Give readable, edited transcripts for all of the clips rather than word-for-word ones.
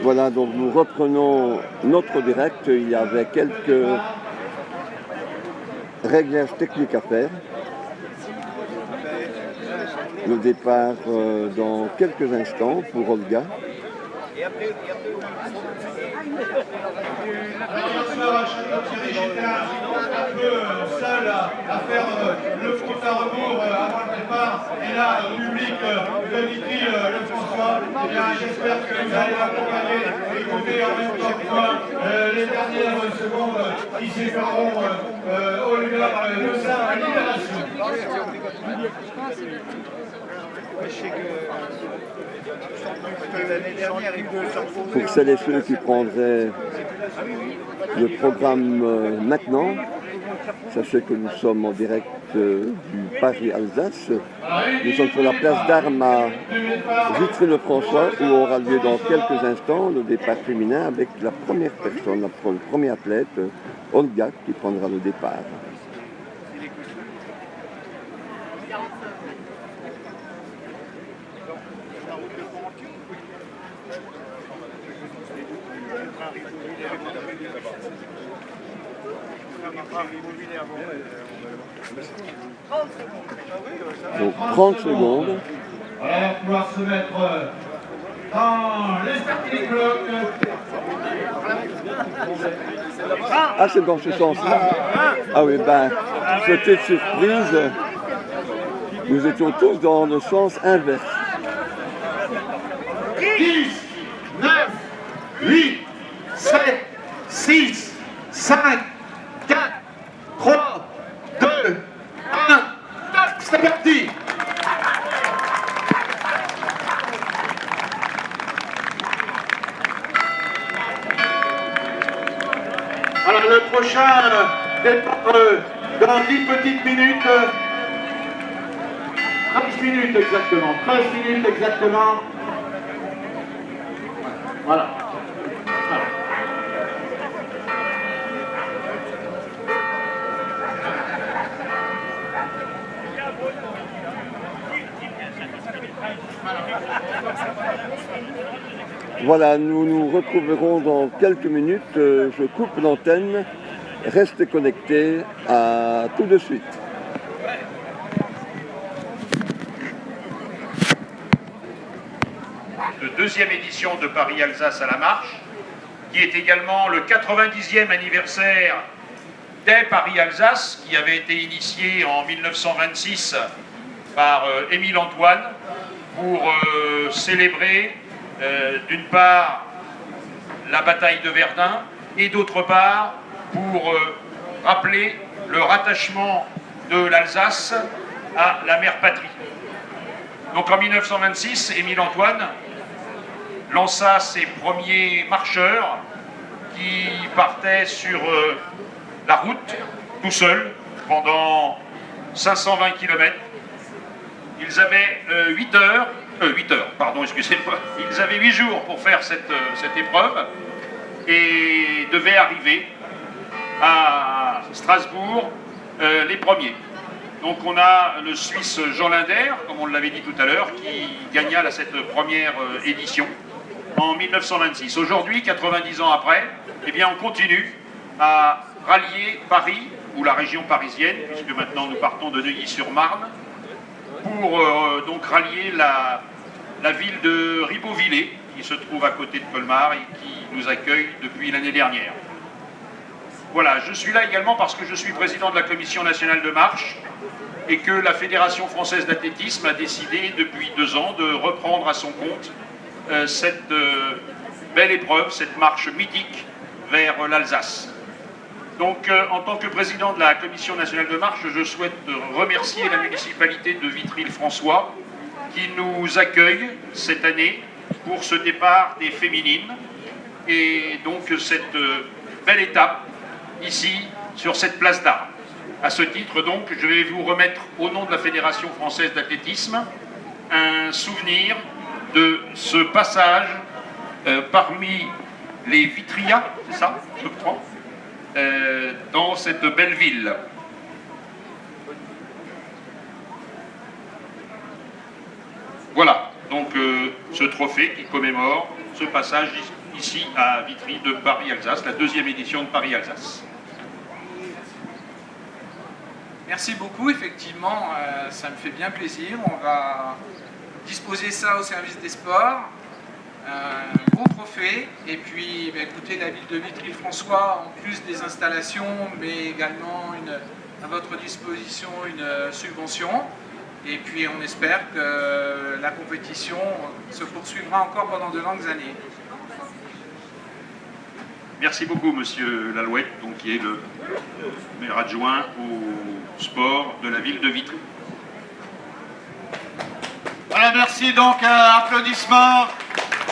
Voilà, donc nous reprenons notre direct. Il y avait quelques réglages techniques à faire. Le départ dans quelques instants pour Olga. J'étais un peu seul à faire le compte à rebours avant le départ. Et là, public de Vitry, le François, eh bien, j'espère que vous allez m'accompagner et compter en même temps que moi les dernières secondes qui sépareront Olga Le Saint à Libération. Pour celles et ceux qui prendraient le programme maintenant, sachez que nous sommes en direct du Paris-Alsace. Nous sommes sur la place d'Armes à Vitry-le-François où aura lieu dans quelques instants le départ féminin avec la première personne, le premier athlète, Olga, qui prendra le départ. Donc 30 secondes. Voilà, on va pouvoir se mettre dans les starting blocks. Ah, c'est dans ce sens-là. Ah oui, ben, petite surprise, nous étions tous dans le sens inverse. 10, 9, 8, 7, 6, 5, 4, 3, 2, 1, c'est parti! Alors le prochain départ dans 10 petites minutes, 13 minutes exactement, 13 minutes exactement. Voilà. Voilà, nous nous retrouverons dans quelques minutes. Je coupe l'antenne. Restez connectés. À tout de suite. De deuxième édition de Paris-Alsace à la marche, qui est également le 90e anniversaire des Paris-Alsace, qui avait été initié en 1926 par Émile Antoine pour célébrer d'une part la bataille de Verdun et d'autre part pour rappeler le rattachement de l'Alsace à la mère patrie. Donc en 1926, Émile Antoine lança ses premiers marcheurs qui partaient sur la route tout seuls pendant 520 km. Ils avaient 8 heures, excusez-moi, ils avaient 8 jours pour faire cette épreuve et devaient arriver à Strasbourg les premiers. Donc on a le Suisse Jean Linder, comme on l'avait dit tout à l'heure, qui gagna cette première édition en 1926. Aujourd'hui, 90 ans après, eh bien on continue à rallier Paris, ou la région parisienne, puisque maintenant nous partons de Neuilly-sur-Marne, pour donc rallier la ville de Ribeauvillé, qui se trouve à côté de Colmar et qui nous accueille depuis l'année dernière. Voilà, je suis là également parce que je suis président de la Commission nationale de marche et que la Fédération française d'athlétisme a décidé depuis 2 ans de reprendre à son compte cette belle épreuve, cette marche mythique vers l'Alsace. Donc, en tant que président de la Commission nationale de marche, je souhaite remercier la municipalité de Vitry-le-François qui nous accueille cette année pour ce départ des féminines et donc cette belle étape ici sur cette place d'Armes. À ce titre, donc, je vais vous remettre au nom de la Fédération française d'athlétisme un souvenir de ce passage parmi les Vitrias, c'est ça, je crois, dans cette belle ville. Voilà, donc ce trophée qui commémore ce passage ici à Vitry de Paris-Alsace, la deuxième édition de Paris-Alsace. Merci beaucoup, effectivement, ça me fait bien plaisir. On va disposer ça au service des sports. Un beau trophée, et puis écoutez, la ville de Vitry-le-François, en plus des installations, mais également à votre disposition une subvention. Et puis on espère que la compétition se poursuivra encore pendant de longues années. Merci beaucoup, Monsieur Lalouette, donc, qui est le maire adjoint au sport de la ville de Vitry. Voilà, merci donc, applaudissements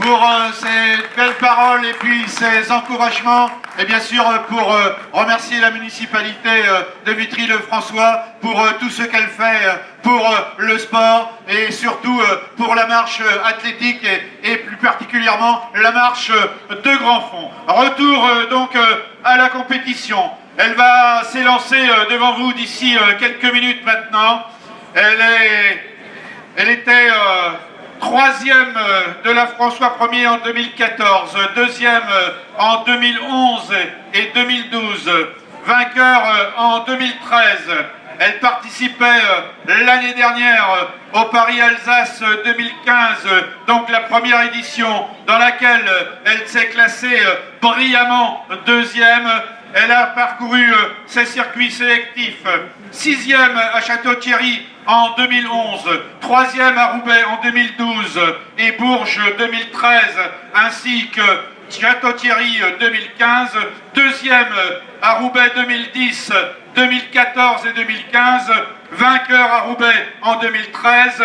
pour ces belles paroles et puis ces encouragements, et bien sûr pour remercier la municipalité de Vitry-le-François pour tout ce qu'elle fait pour le sport et surtout pour la marche athlétique et plus particulièrement la marche de grand fond. Retour donc à la compétition. Elle va s'élancer devant vous d'ici quelques minutes maintenant. Elle était troisième de la François 1er en 2014, deuxième en 2011 et 2012, vainqueur en 2013. Elle participait l'année dernière au Paris-Alsace 2015, donc la première édition dans laquelle elle s'est classée brillamment deuxième. Elle a parcouru ses circuits sélectifs, sixième à Château-Thierry en 2011, troisième à Roubaix en 2012 et Bourges 2013, ainsi que Château-Thierry 2015, deuxième à Roubaix 2010, 2014 et 2015, vainqueur à Roubaix en 2013.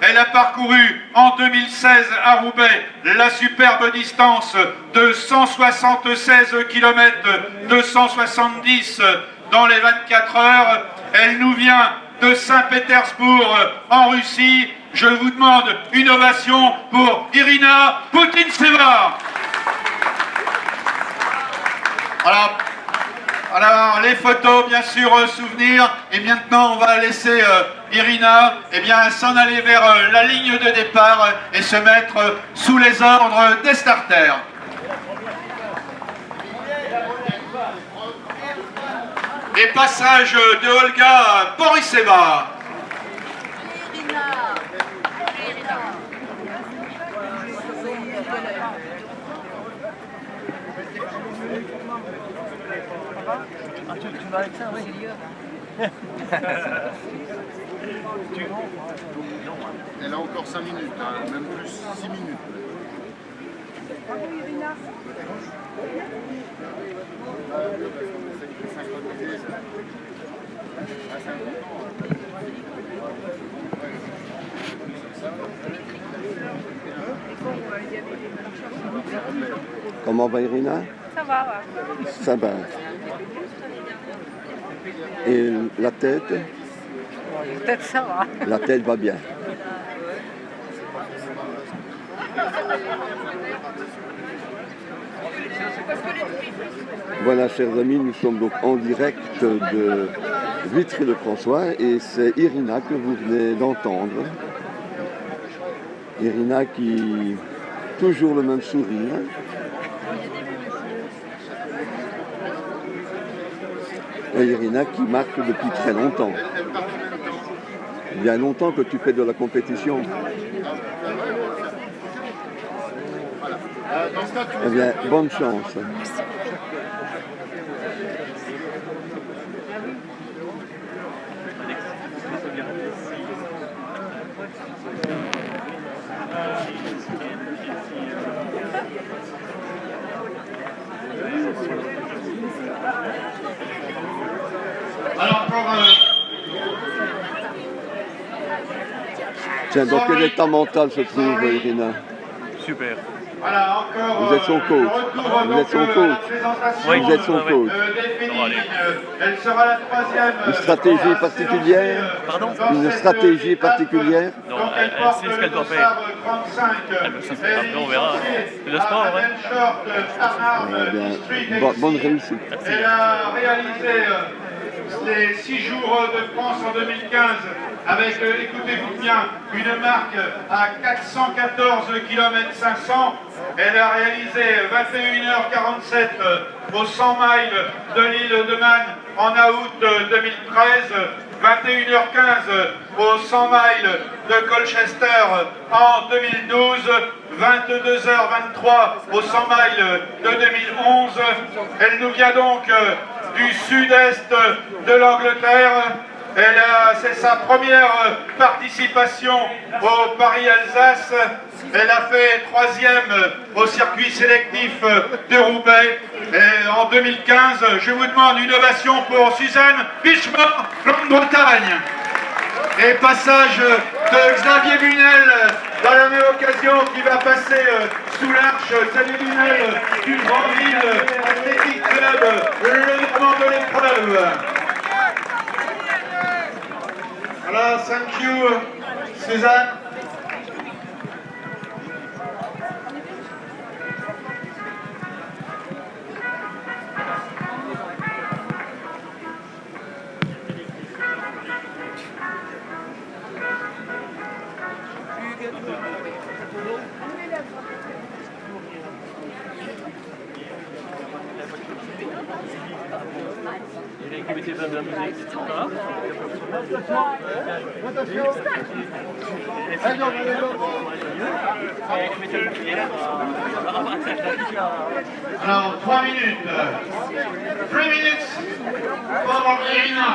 Elle a parcouru en 2016 à Roubaix la superbe distance de 176 km 270 dans les 24 heures. Elle nous vient de Saint-Pétersbourg en Russie. Je vous demande une ovation pour Irina Poutintseva. Voilà. Alors, les photos, bien sûr, souvenirs. Et maintenant, on va laisser Irina s'en aller vers la ligne de départ et se mettre sous les ordres des starters. Et passage de Olga Boriseva. Tu vas avec ça, oui. Elle a encore 5 minutes, hein, même plus 6 minutes. Comment va Irina? Ça va, ouais. Ça va. Et la tête? Peut-être ça va. La tête va bien. Voilà, chers amis, nous sommes donc en direct de Vitry-le-François et c'est Irina que vous venez d'entendre. Irina qui toujours le même sourire. Et Irina qui marche depuis très longtemps. Bien longtemps que tu fais de la compétition. Eh bien, bonne chance. Alors, Tiens, dans quel état mental se trouve Irina? Super. voilà, encore, Vous êtes son coach. Vous êtes son coach. Oui, Vous êtes son coach. Elle sera la troisième. Une stratégie particulière? Pardon? Une stratégie particulière? Non, elle sait ce qu'elle doit faire. Après, on verra. C'est le sport, ouais. Eh bien, bonne réussite. Elle a réalisé les 6 jours de France en 2015 avec, écoutez-vous bien, une marque à 414 km 500. Elle a réalisé 21h47 aux 100 miles de l'île de Man en août 2013, 21h15 aux 100 miles de Colchester en 2012, 22h23 aux 100 miles de 2011. Elle nous vient donc du sud-est de l'Angleterre. C'est sa première participation au Paris-Alsace. Elle a fait 3e au circuit sélectif de Roubaix. Et en 2015, je vous demande une ovation pour Suzanne Bichmore, Grande-Bretagne. Et passage de Xavier Bunel dans la même occasion qui va passer sous l'arche. Xavier Bunel du Grandville Athletic Club, le moment de l'épreuve. Voilà, thank you, Suzanne. Alors, 3 minutes. 3 minutes pour Irina.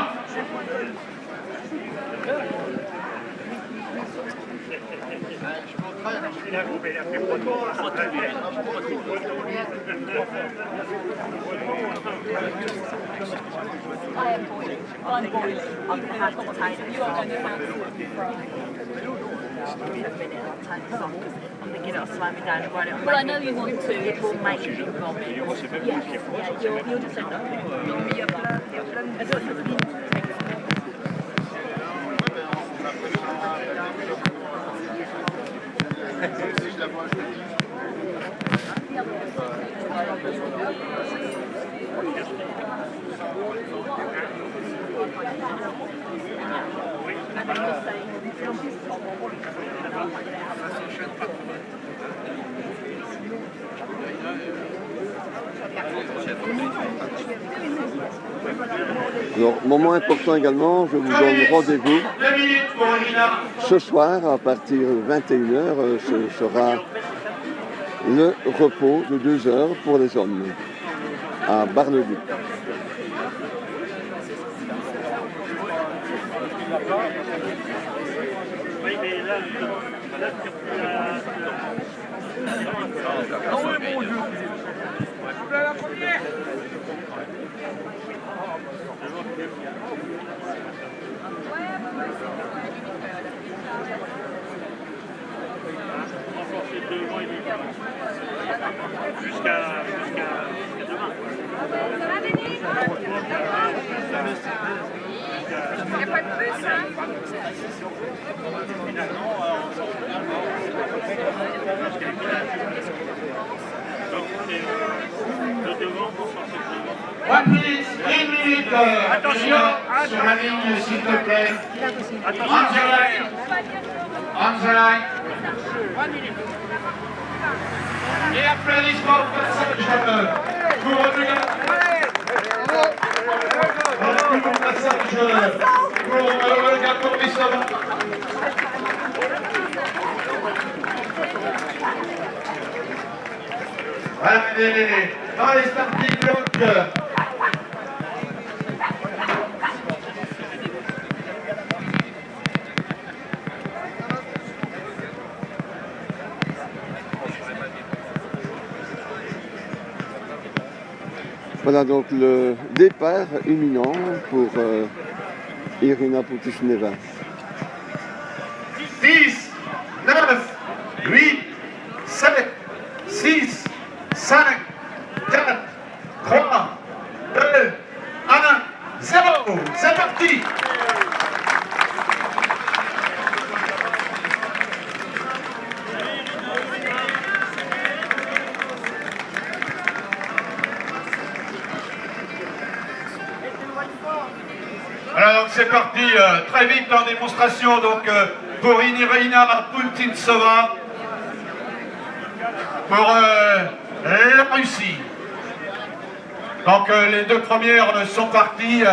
Well, I know you want to make a big comment. You'll just end up. Alors, moment important également, je vous donne rendez-vous ce soir à partir de 21h. Ce sera le repos de 2 heures pour les hommes à Bar-le-Duc. Jusqu'à demain. Il n'y a pas de plus, hein? One minute, 1 minute. Attention, sur la ligne, s'il te plaît. On the line. On the line. Et applaudissements au passage pour le passage pour Olga Kournisova. Voilà, dans les starting blocks. Voilà donc le départ imminent pour Irina Potishneva. 10, 9, 8, 7, 6, 5, 4, 3, 2, 1, 0. C'est parti! Voilà, Voilà, donc c'est parti très vite en démonstration donc pour Irina Poultintsova pour la Russie. Donc les deux premières sont parties.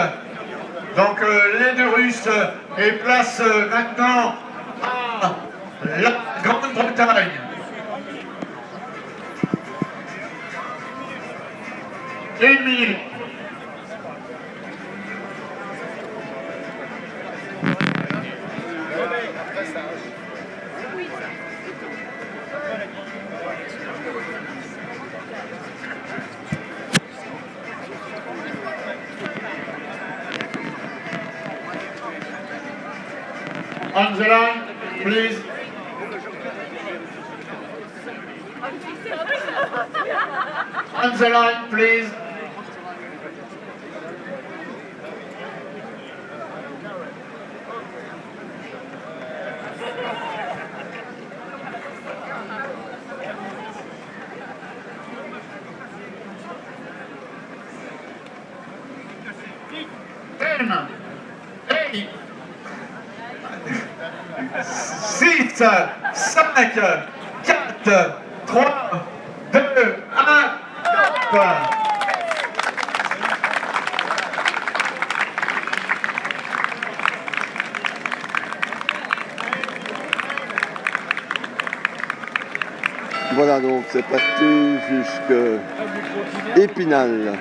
Donc les deux Russes et place maintenant à la Grande-Bretagne. Une minute. On the line, please. On the line, please. Ten, 8, 6, 5, 4, 3, 2, 1, top. Voilà, donc c'est parti jusqu'à Épinal.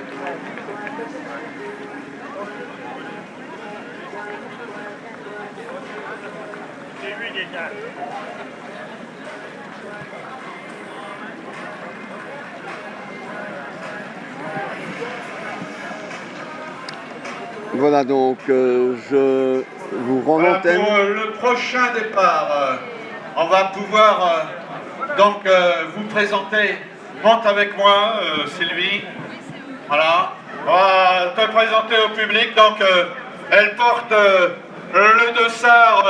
Voilà, donc je vous rends Voilà, l'antenne. pour le prochain départ, on va pouvoir vous présenter. Monte avec moi, Sylvie. Voilà. On va te présenter au public. Donc, elle porte le dossard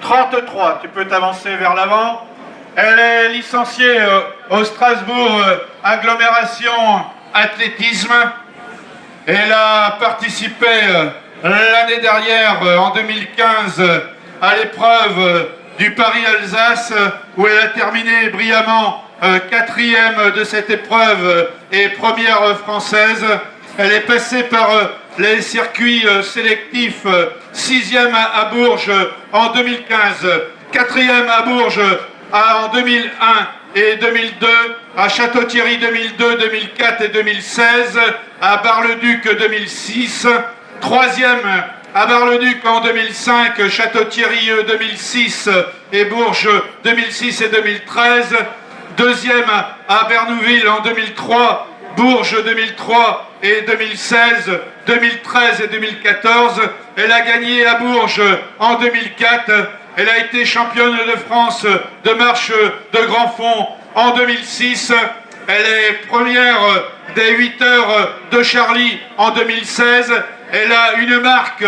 33. Tu peux t'avancer vers l'avant. Elle est licenciée au Strasbourg Agglomération Athlétisme. Elle a participé l'année dernière, en 2015, à l'épreuve du Paris-Alsace, où elle a terminé brillamment 4e de cette épreuve et première française. Elle est passée par les circuits sélectifs, 6e à Bourges en 2015, 4e à Bourges en 2001 et 2002, à Château-Thierry 2002, 2004 et 2016, à Bar-le-Duc 2006, 3e à Bar-le-Duc en 2005, Château-Thierry 2006 et Bourges 2006 et 2013, 2e à Bernouville en 2003, Bourges 2003 et 2016, 2013 et 2014. Elle a gagné à Bourges en 2004. Elle a été championne de France de marche de grand fond en 2006. Elle est première des 8 heures de Charlie en 2016. Elle a une marque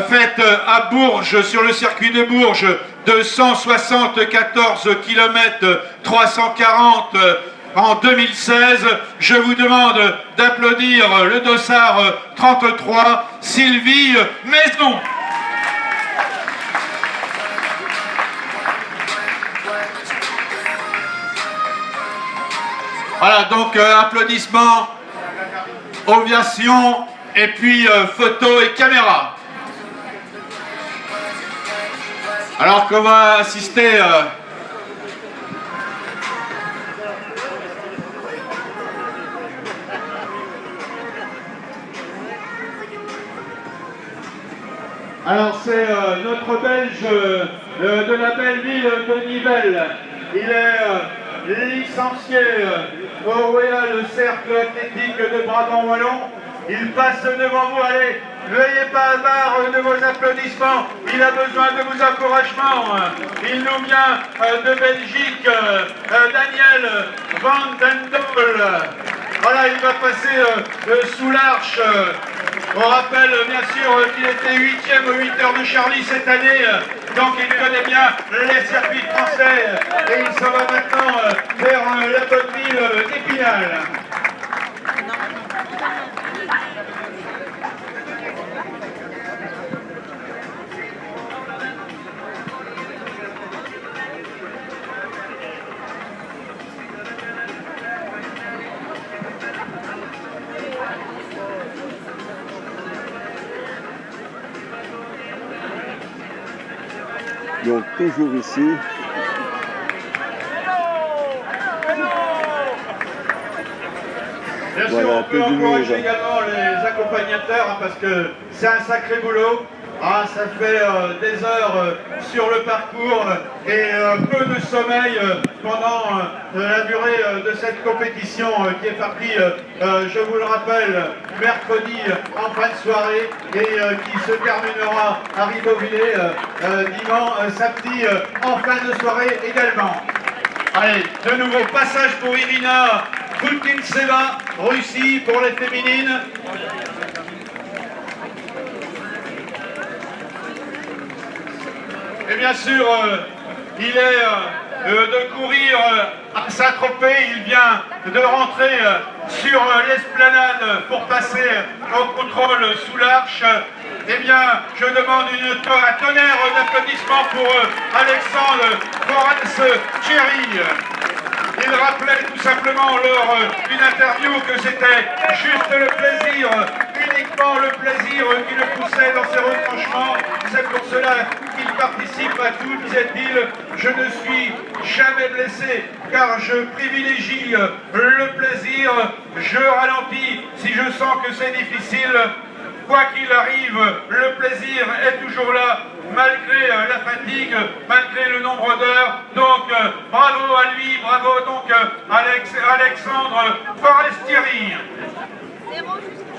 faite à Bourges, sur le circuit de Bourges, de 174 km 340 en 2016. Je vous demande d'applaudir le dossard 33, Sylvie Maison. Voilà, donc applaudissements, ovations, et puis photos et caméra. Alors qu'on va assister alors c'est notre Belge de la belle ville de Nivelles. Il est licencié au Royal Cercle Athlétique de Brabant-Wallon. Il passe devant vous, allez, veuillez pas avoir de vos applaudissements, il a besoin de vos encouragements. Il nous vient de Belgique, Daniel Van den Doel. Voilà, il va passer sous l'arche. On rappelle bien sûr qu'il était 8e aux 8 heures de Charlie cette année, donc il connaît bien les circuits français et il s'en va maintenant vers la bonne ville d'Épinal. Donc toujours ici. Bien Voilà, sûr, un on peu peut d'humour. encourager également les accompagnateurs parce que c'est un sacré boulot. Ça fait des heures sur le parcours et peu de sommeil pendant la durée de cette compétition qui est partie, je vous le rappelle, mercredi en fin de soirée et qui se terminera à Ribeauvillé samedi en fin de soirée également. Allez, de nouveau passage pour Irina Kulkintseva, Russie pour les féminines. Et bien sûr, il est de courir à Saint-Tropez, il vient de rentrer sur l'esplanade pour passer au contrôle sous l'arche. Eh bien, je demande un tonnerre d'applaudissements pour Alexandre Forens-Thierry. Il rappelait tout simplement lors d'une interview que c'était juste le plaisir, uniquement le plaisir qui le poussait dans ses retranchements. C'est pour cela qu'il participe à tout, disait-il. Je ne suis jamais blessé car je privilégie le plaisir. Je ralentis si je sens que c'est difficile. Quoi qu'il arrive, le plaisir est toujours là, malgré la fatigue, malgré le nombre d'heures. Donc, bravo à lui, bravo donc Alexandre Forestieri. 0 jusqu'à